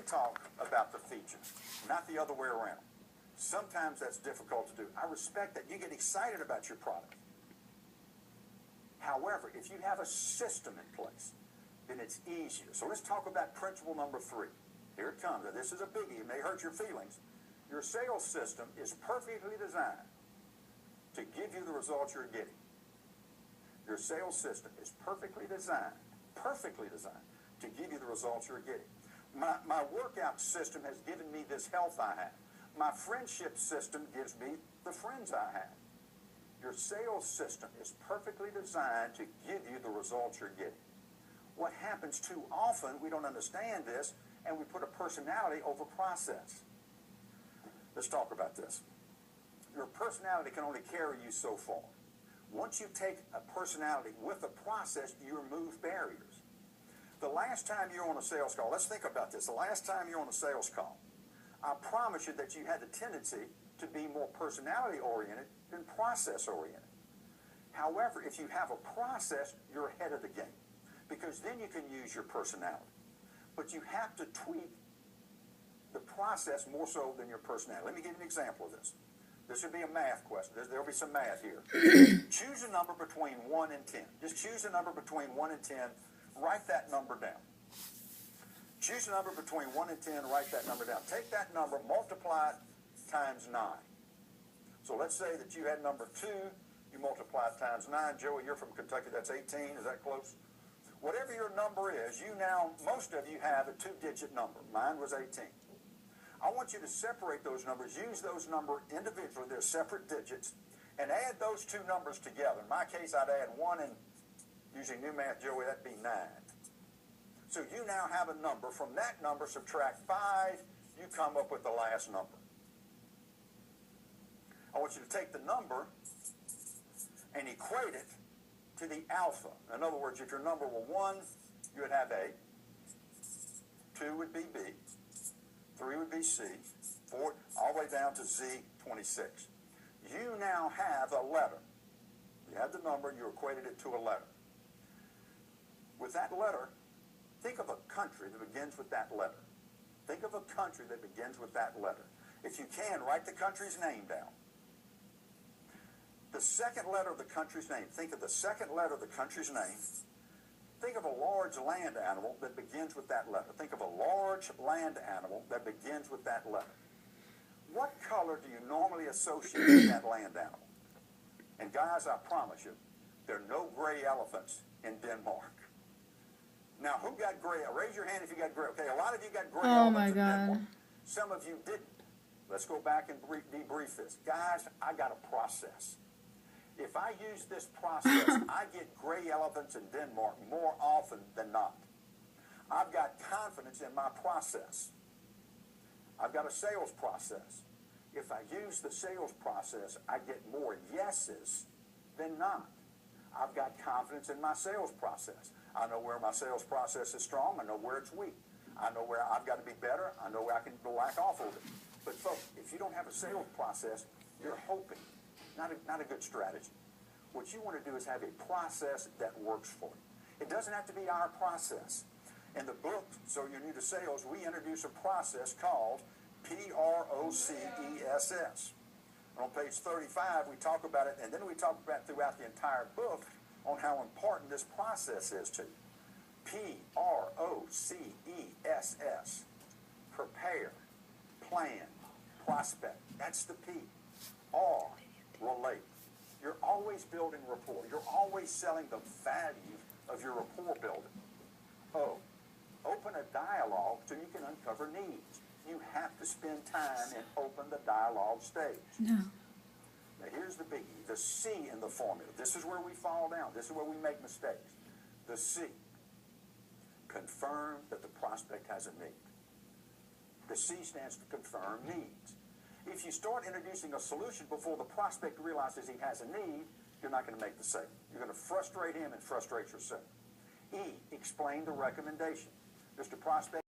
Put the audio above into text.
talk about the feature, not the other way around. Sometimes that's difficult to do. I respect that. You get excited about your product. However, if you have a system in place, then it's easier. So let's talk about principle number 3. Here it comes. Now, this is a biggie. It may hurt your feelings. Your sales system is perfectly designed to give you the results you're getting. Your sales system is perfectly designed to give you the results you're getting. My workout system has given me this health I have. My friendship system gives me the friends I have. Your sales system is perfectly designed to give you the results you're getting. What happens too often, we don't understand this, and we put a personality over process. Let's talk about this. Your personality can only carry you so far. Once you take a personality with a process, you remove barriers. The last time you're on a sales call, let's think about this. The last time you're on a sales call, I promise you that you had the tendency to be more personality-oriented than process-oriented. However, if you have a process, you're ahead of the game, because then you can use your personality. But you have to tweak the process more so than your personality. Let me give you an example of this. This would be a math question. There'll be some math here. Choose a number between 1 and 10. Just choose a number between 1 and 10. Write that number down. Choose a number between 1 and 10. Write that number down. Take that number, multiply it times 9. So let's say that you had number 2. You multiply it times 9. Joey, you're from Kentucky. That's 18. Is that close? Whatever your number is, most of you have a 2-digit number. Mine was 18. I want you to separate those numbers, use those numbers individually, they're separate digits, and add those two numbers together. In my case, I'd add 1 and, using new math, Joey, that'd be 9. So you now have a number. From that number, subtract 5, you come up with the last number. I want you to take the number and equate it to the alpha. In other words, if your number were 1, you would have A, 2 would be B, 3 would be C, 4, all the way down to Z26. You now have a letter. You had the number, you equated it to a letter. With that letter, think of a country that begins with that letter. Think of a country that begins with that letter. If you can, write the country's name down. The second letter of the country's name. Think of the second letter of the country's name. Think of a large land animal that begins with that letter. Think of a large land animal that begins with that letter. What color do you normally associate with that land animal? And guys, I promise you, there are no gray elephants in Denmark. Now, who got gray? Raise your hand if you got gray. Okay, a lot of you got gray elephants in Denmark. Some of you didn't. Let's go back and debrief this. Guys, I got a process. If I use this process, I get gray elephants in Denmark more often than not. I've got confidence in my process. I've got a sales process. If I use the sales process, I get more yeses than not. I've got confidence in my sales process. I know where my sales process is strong. I know where it's weak. I know where I've got to be better. I know where I can back off of it. But folks, if you don't have a sales process, you're hoping. Not a good strategy. What you want to do is have a process that works for you. It doesn't have to be our process. In the book, So You're New to Sales, we introduce a process called PROCESS. On page 35, we talk about it, and then we talk about throughout the entire book on how important this process is to you. PROCESS. Prepare, plan, prospect. That's the P. R. Relate. You're always building rapport. You're always selling the value of your rapport building. O. Open a dialogue so you can uncover needs. You have to spend time and open the dialogue stage. No. Now here's the biggie, the C in the formula. This is where we fall down. This is where we make mistakes. The C. Confirm that the prospect has a need. The C stands for confirm needs. If you start introducing a solution before the prospect realizes he has a need, you're not going to make the sale. You're going to frustrate him and frustrate yourself. E. Explain the recommendation. Mr. Prospect,